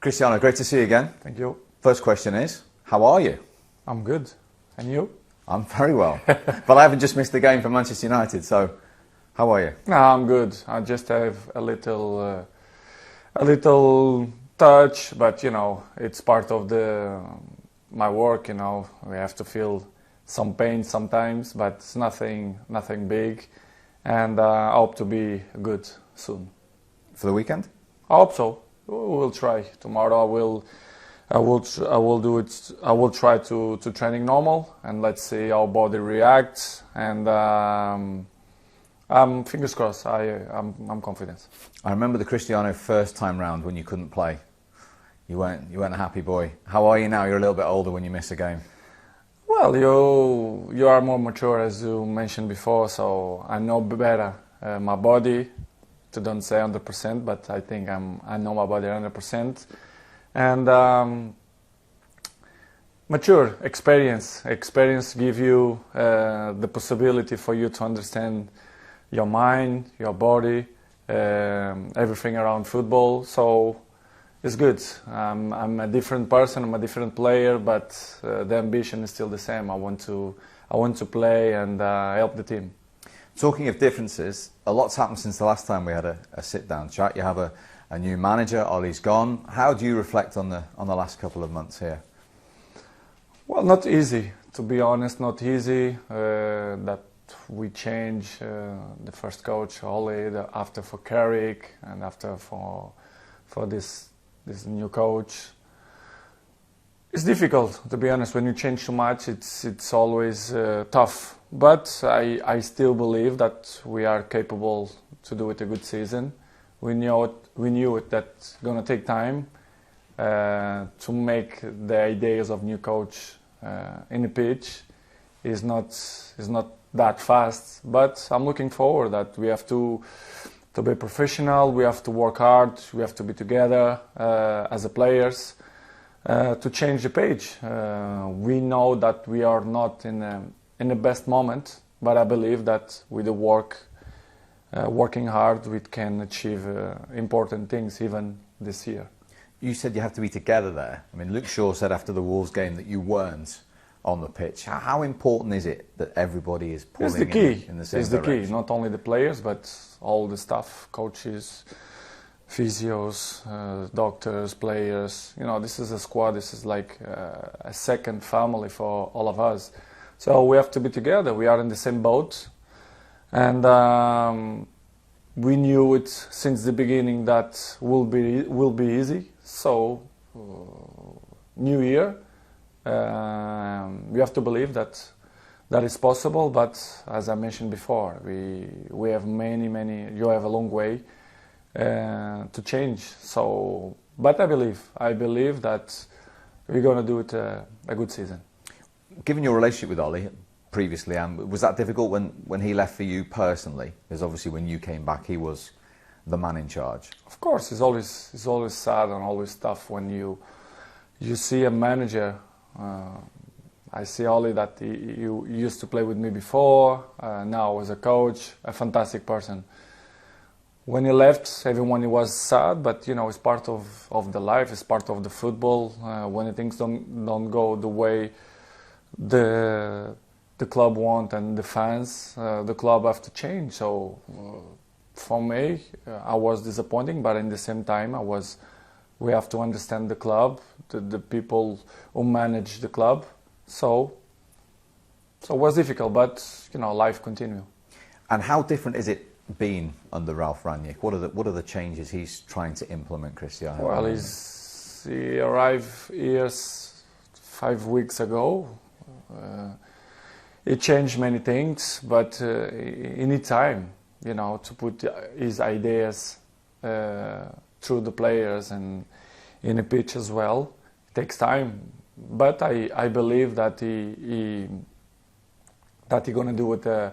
Cristiano, great to see you again. Thank you. First question is, how are you? I'm good. And you? I'm very well. But I haven't just missed the game for Manchester United, so how are you? No, I'm good. I just have a little touch, but it's part of my work. We have to feel some pain sometimes, but it's nothing big, and I hope to be good soon. For the weekend? I hope so. We'll try. Tomorrow I will do it. I will try to training normal, and let's see how body reacts. And fingers crossed. I'm confident. I remember the Cristiano first time round when you couldn't play. You weren't a happy boy. How are you now? You're a little bit older when you miss a game. Well, you are more mature, as you mentioned before, so I know better my body. To don't say 100%, but I think I know my body 100%, and mature experience give you the possibility for you to understand your mind, your body, everything around football. So it's good. I'm a different person. I'm a different player, but the ambition is still the same. I want to play and help the team. Talking of differences, a lot's happened since the last time we had a sit-down chat. You have a new manager, Ollie's gone. How do you reflect on the last couple of months here? Well, not easy, to be honest, not easy. That we changed the first coach, Ollie, after for Carrick, and after for this new coach. It's difficult, to be honest. When you change too much, it's always tough. But I still believe that we are capable to do it a good season. We knew it that's gonna take time to make the ideas of new coach in the pitch. Is not that fast. But I'm looking forward that we have to be professional. We have to work hard. We have to be together as a players. To change the page. We know that we are not in the best moment, but I believe that with the working hard, we can achieve important things even this year. You said you have to be together there. I mean, Luke Shaw said after the Wolves game that you weren't on the pitch. How important is it that everybody is pulling in the same direction? It's the key. Not only the players, but all the staff, coaches, physios, doctors, players. This is a squad. This is like a second family for all of us. So we have to be together. We are in the same boat, and we knew it since the beginning that will be easy. So new year, we have to believe that is possible. But as I mentioned before, we have many. You have a long way to change. So, but I believe that we're gonna do it a good season. Given your relationship with Ollie previously, was that difficult when he left for you personally? Because obviously when you came back, he was the man in charge. Of course, it's always sad and always tough when you see a manager. I see Ollie that he used to play with me before, now as a coach, a fantastic person. When he left, everyone was sad, but it's part of the life, it's part of the football. When things don't go the way the club want and the fans, the club have to change. So for me, I was disappointing, but at the same time, we have to understand the club, the people who manage the club. So it was difficult, but life continues. And how different is it been under Ralf Rangnick? What are the changes he's trying to implement, Cristiano? Well, he arrived here 5 weeks ago. He changed many things, but he needs time, to put his ideas through the players and in the pitch as well. It takes time, but I believe that he's gonna do it a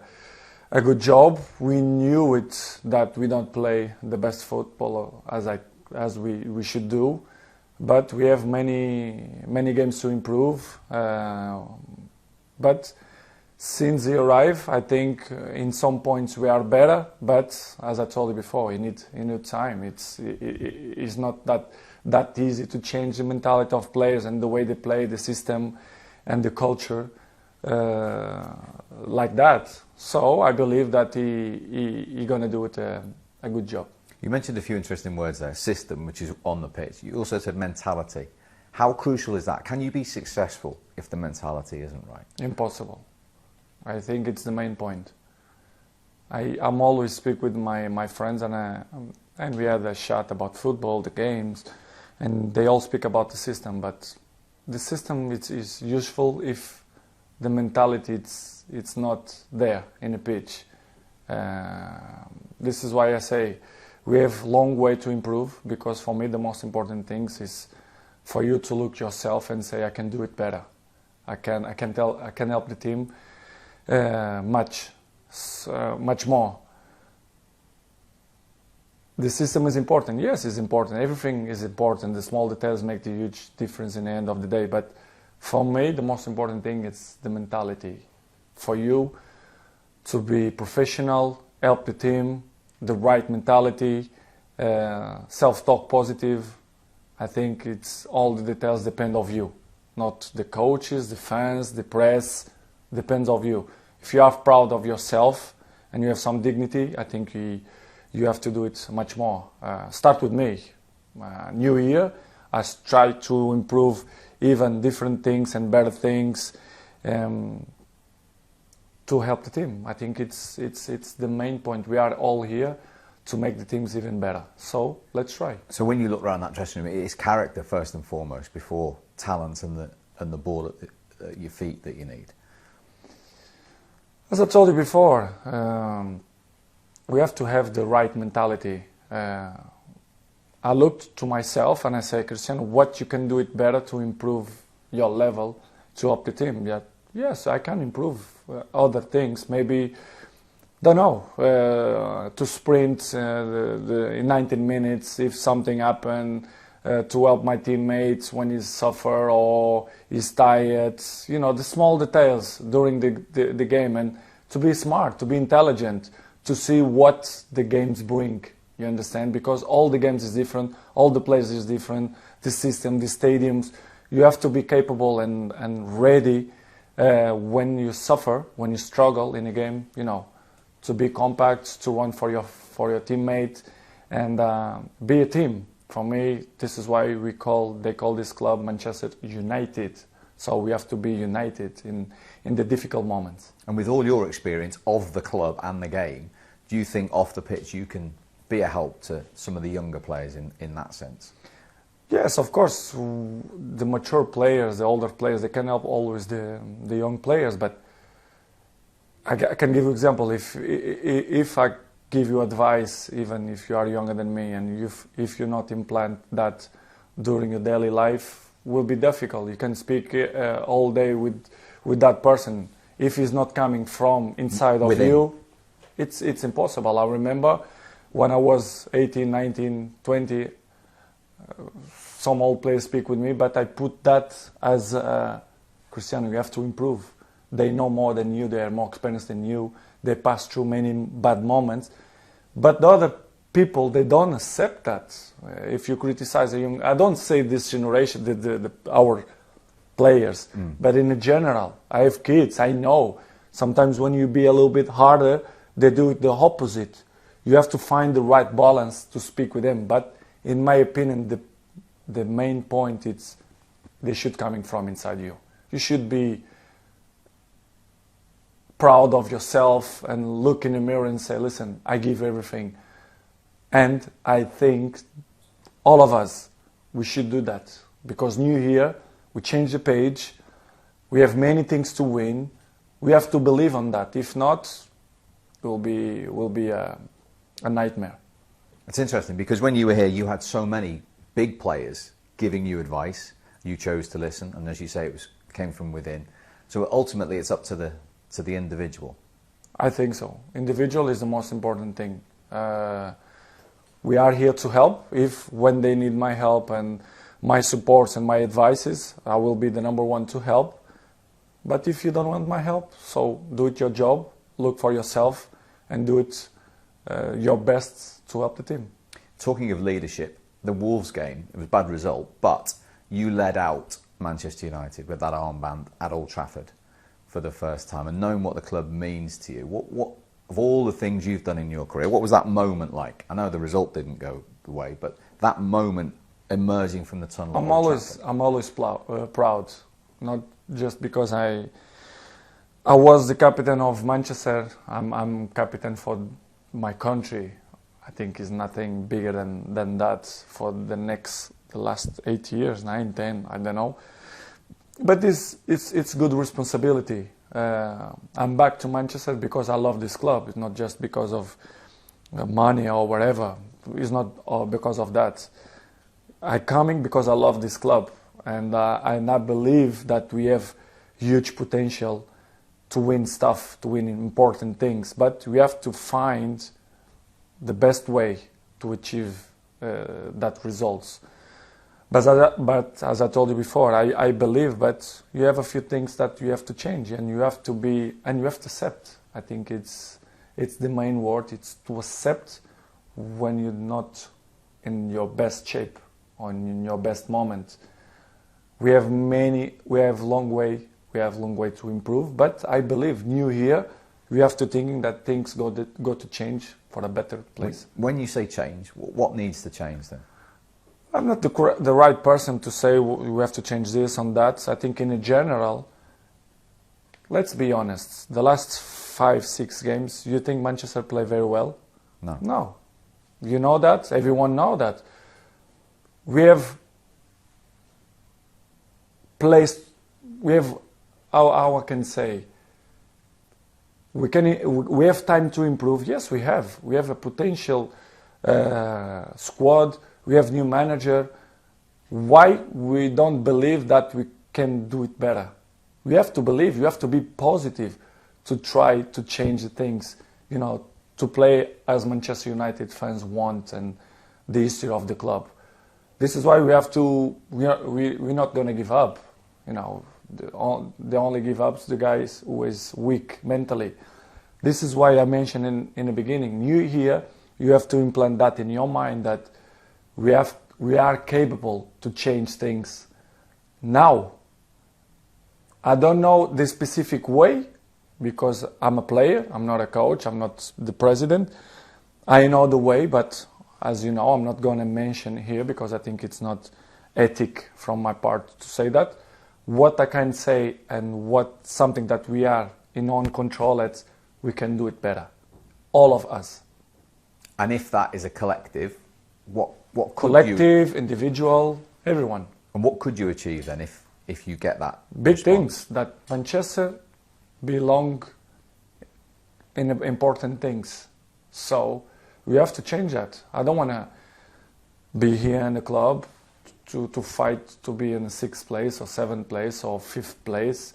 good job. We knew it that we don't play the best football as we should do, but we have many games to improve. But since he arrived, I think in some points we are better. But as I told you before, he need time. It's not that that easy to change the mentality of players and the way they play, the system and the culture like that. So I believe that he gonna do it a good job. You mentioned a few interesting words there. System, which is on the pitch. You also said mentality. How crucial is that? Can you be successful if the mentality isn't right? Impossible. I think it's the main point. I'm always speak with my friends and we had a chat about football, the games, and they all speak about the system. But the system is useful if the mentality it's not there in the pitch. This is why I say we have a long way to improve, because for me the most important things is for you to look yourself and say, I can do it better. I can help the team much more. The system is important. Yes, it's important. Everything is important. The small details make the huge difference in the end of the day. But for me, the most important thing is the mentality. For you to be professional, help the team, the right mentality, self-talk positive. I think it's all the details depend of you, not the coaches, the fans, the press. Depends of you. If you are proud of yourself and you have some dignity, I think you have to do it much more. Start with me. New year, I try to improve even different things and better things to help the team. I think it's the main point. We are all here to make the teams even better. So let's try. So when you look around that dressing room, it's character first and foremost before talent and the ball at your feet that you need. As I told you before, we have to have the right mentality. I looked to myself and I say, Cristiano, what you can do it better to improve your level to help the team? Yeah, yes, I can improve other things. Maybe, don't know, to sprint in 19 minutes if something happened, to help my teammates when he suffer or he's tired. You know, the small details during the game, and to be smart, to be intelligent, to see what the games bring. You understand? Because all the games is different, all the players is different, the system, the stadiums. You have to be capable and ready when you suffer, when you struggle in a game, you know, to be compact, to run for your teammate, and be a team. For me, this is why they call this club Manchester United. So we have to be united in the difficult moments. And with all your experience of the club and the game, do you think off the pitch you can be a help to some of the younger players in that sense? Yes, of course. The mature players, the older players, they can help always the young players. But I can give you an example. If I give you advice, even if you are younger than me, and if you not implant that during your daily life, will be difficult. You can speak all day with that person. If he's not coming from inside of you, it's impossible. I remember when I was 18, 19, 20, some old players speak with me, but I put that as Cristiano, you have to improve. They know more than you, they are more experienced than you, they pass through many bad moments. But the other people, they don't accept that. If you criticize a young, I don't say this generation, our players, but in general, I have kids, I know. Sometimes when you be a little bit harder, they do it the opposite. You have to find the right balance to speak with them. But in my opinion, the main point is they should coming from inside you. You should be proud of yourself and look in the mirror and say, listen, I give everything. And I think all of us, we should do that. Because new year, we change the page, we have many things to win, we have to believe on that. If not, it will be a nightmare. It's interesting because when you were here, you had so many big players giving you advice. You chose to listen, and as you say, it came from within. So ultimately, it's up to the individual. I think so. Individual is the most important thing. We are here to help. When they need my help and my supports and my advices, I will be the number one to help. But if you don't want my help, so do it your job, look for yourself, and do it your best to help the team. Talking of leadership, the Wolves game, it was a bad result, but you led out Manchester United with that armband at Old Trafford for the first time, and knowing what the club means to you, what of all the things you've done in your career, what was that moment like? I know the result didn't go the way, but that moment emerging from the tunnel. I'm always proud, not just because I was the captain of Manchester. I'm captain for my country. I think is nothing bigger than that for the last 8 years, 9, 10, I don't know. But it's good responsibility. I'm back to Manchester because I love this club. It's not just because of money or whatever. It's not because of that. I'm coming because I love this club, and I believe that we have huge potential to win stuff, to win important things. But we have to find the best way to achieve that results. But as I told you before, I believe, but you have a few things that you have to change, and you have to accept. I think it's the main word. It's to accept when you're not in your best shape or in your best moment. We have long way to improve, but I believe new year we have to think that things go to change for a better place. When you say change, what needs to change then? I'm not the right person to say we have to change this and that. I think in general, let's be honest, the last 5-6 games, you think Manchester play very well? No. You know that, everyone know that. We have how I can say, we have time to improve. Yes, we have a potential squad. We have new manager. Why we don't believe that we can do it better? We have to believe. You have to be positive to try to change the things. To play as Manchester United fans want and the history of the club. This is why we have to. We're not going to give up. The only give up is the guys who is weak mentally. This is why I mentioned in the beginning. You here, you have to implant that in your mind that we are capable to change things now. I don't know the specific way because I'm a player, I'm not a coach, I'm not the president. I know the way, but as you know, I'm not going to mention here because I think it's not ethic from my part to say that. What I can say and something that we are in own control at, we can do it better. All of us. And if that is a collective, what could collective, individual, everyone. And what could you achieve then if you get that big response? Things that Manchester belong in important things. So we have to change that. I don't want to be here in the club to fight to be in the 6th place or 7th place or 5th place,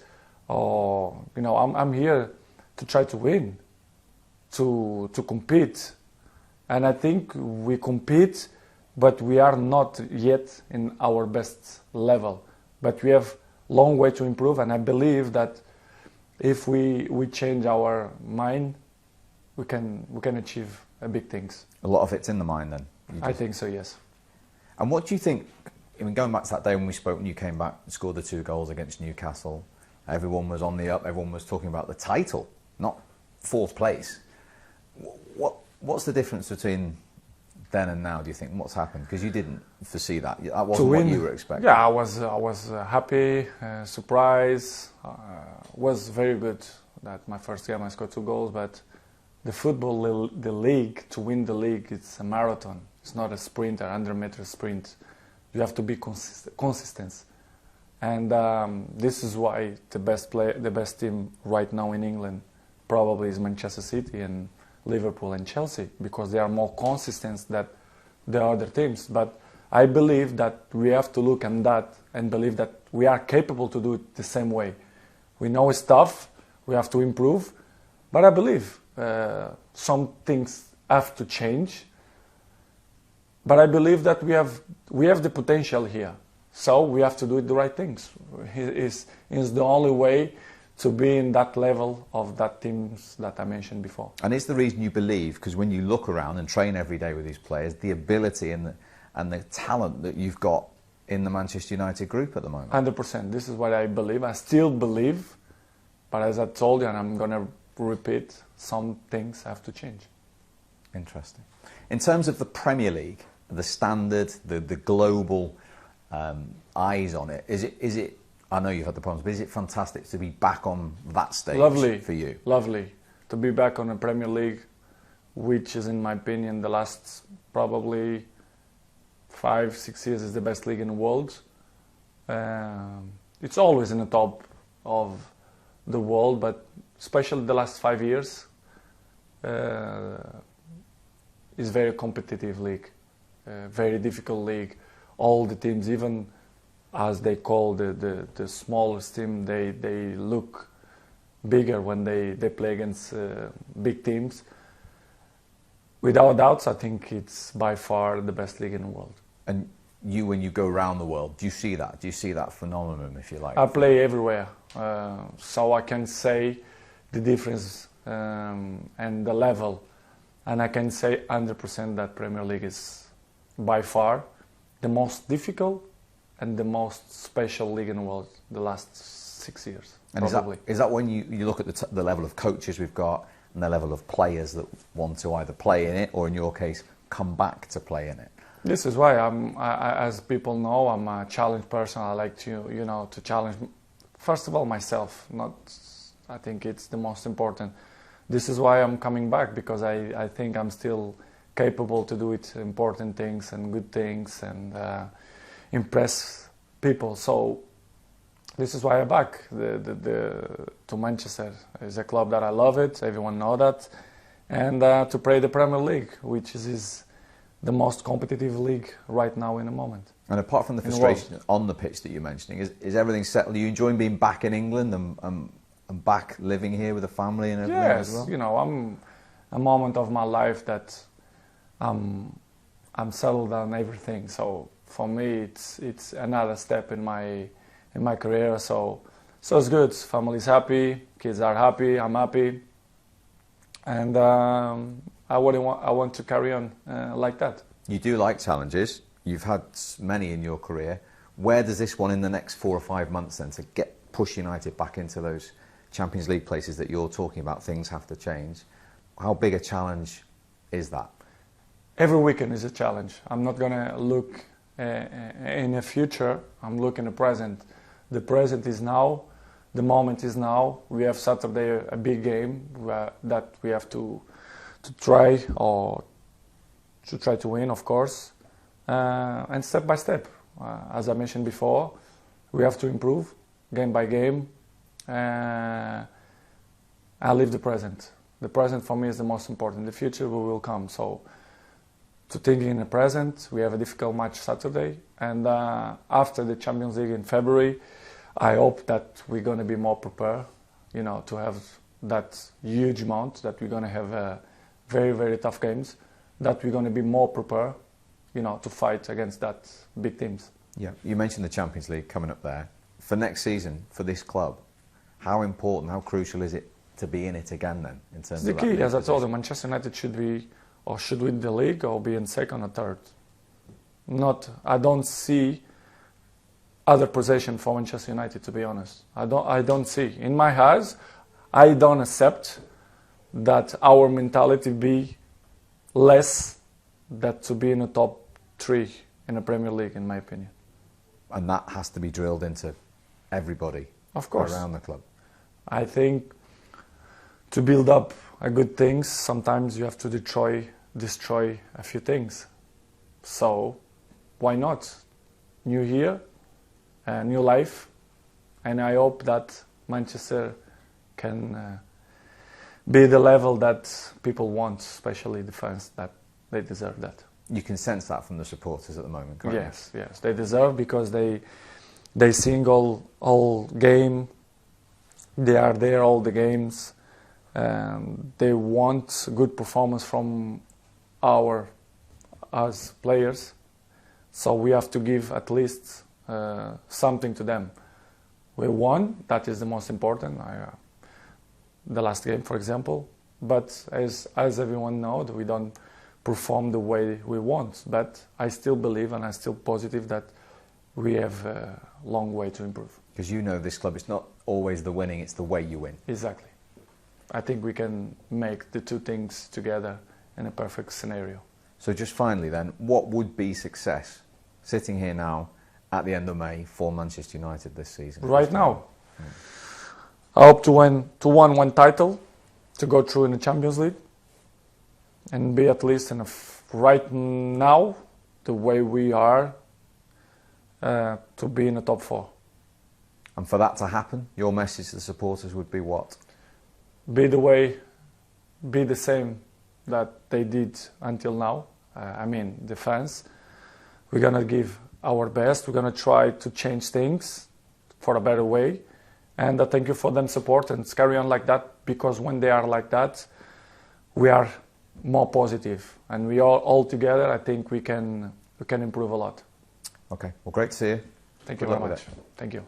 or I'm here to try to win, to compete, and I think we compete, but we are not yet in our best level. But we have long way to improve, and I believe that if we change our mind, we can achieve big things. A lot of it's in the mind then? I think so, yes. And what do you think, going back to that day when we spoke, when you came back and scored the 2 goals against Newcastle, everyone was on the up, everyone was talking about the title, not 4th place. What's the difference between then and now, do you think? What's happened? Because you didn't foresee that. That wasn't what you were expecting. Yeah, I was happy, surprised. Was very good that my first game I scored 2 goals, but the football, the league, to win the league, it's a marathon. It's not a sprint, a 100-meter sprint. You have to be consistent. And this is why the best team right now in England probably is Manchester City and Liverpool and Chelsea, because they are more consistent than the other teams. But I believe that we have to look at that and believe that we are capable to do it the same way. We know it's tough, we have to improve, but I believe some things have to change. But I believe that we have the potential here, so we have to do the right things. It's the only way to be in that level of that teams that I mentioned before. And it's the reason you believe, because when you look around and train every day with these players, the ability and and the talent that you've got in the Manchester United group at the moment. 100%. This is what I believe. I still believe, but as I told you, and I'm going to repeat, some things have to change. Interesting. In terms of the Premier League, the standard, the global eyes on it, is it? I know you've had the problems, but is it fantastic to be back on that stage? Lovely for you? Lovely to be back on the Premier League, which is, in my opinion, the last probably 5-6 years is the best league in the world. It's always in the top of the world, but especially the last 5 years is very competitive league, very difficult league. All the teams, even as they call the smallest team, they look bigger when they play against big teams. Without doubts, I think it's by far the best league in the world. And you, when you go around the world, do you see that? Do you see that phenomenon, if you like? I play everywhere, so I can say the difference and the level. And I can say 100% that Premier League is by far the most difficult and the most special league in the world the last 6 years. And is that when you look at the level of coaches we've got and the level of players that want to either play in it or, in your case, come back to play in it? This is why as people know, I'm a challenge person. I like to, to challenge, first of all, myself. I think it's the most important. This is why I'm coming back, because I think I'm still capable to do it, important things and good things, and impress people. So this is why I'm back to Manchester. It's a club that I love it, everyone know that, and to play the Premier League, which is the most competitive league right now in the moment. And apart from the frustration on the pitch that you're mentioning, is everything settled? Are you enjoying being back in England and back living here with a family and everything as well? Yes, I'm a moment of my life that I'm settled on everything. So for me, it's another step in my career. So it's good. Family's happy, kids are happy, I'm happy, and I want to carry on like that. You do like challenges. You've had many in your career. Where does this one in the next 4 or 5 months then to push United back into those Champions League places that you're talking about? Things have to change. How big a challenge is that? Every weekend is a challenge. I'm not going to look in the future. I'm looking at the present. The present is now. The moment is now. We have Saturday a big game that we have to try to win, of course, and step by step. As I mentioned before, we have to improve game by game. I live the present. The present for me is the most important. The future will come. So, to thinking in the present, we have a difficult match Saturday, and after the Champions League in February, I hope that we're going to be more prepared, to have that huge amount, that we're going to have very, very tough games, that we're going to be more prepared, to fight against that big teams. Yeah, you mentioned the Champions League coming up there. For next season, for this club, how important, how crucial is it to be in it again then? In terms of the key, as I told you, Manchester United should win the league or be in second or third. I don't see other position for Manchester United, to be honest. I don't see. In my eyes, I don't accept that our mentality be less than to be in the top 3 in the Premier League, in my opinion. And that has to be drilled into everybody, of course, around the club. I think to build up good things, sometimes you have to destroy a few things. So why not? New year, new life, and I hope that Manchester can be the level that people want, especially the fans, that they deserve that. You can sense that from the supporters at the moment, can't you? Yes, they deserve, because they sing all game, they are there all the games, and they want good performance from us players, so we have to give at least something to them. We won, that is the most important, the last game, for example, but as everyone knows, we don't perform the way we want. But I still believe and I'm still positive that we have a long way to improve. Because you know this club, it's not always the winning, it's the way you win. Exactly. I think we can make the two things together in a perfect scenario. So just finally then, what would be success, sitting here now at the end of May for Manchester United this season? Right now, I hope to win one title, to go through in the Champions League, and be at least right now, the way we are, to be in the top 4. And for that to happen, your message to the supporters would be what? Be the same that they did until now. I mean, the fans. We're going to give our best. We're going to try to change things for a better way. And thank you for them support, and carry on like that, because when they are like that, we are more positive. And we all together, I think we can improve a lot. Okay, well, great to see you. Thank you very much. Thank you.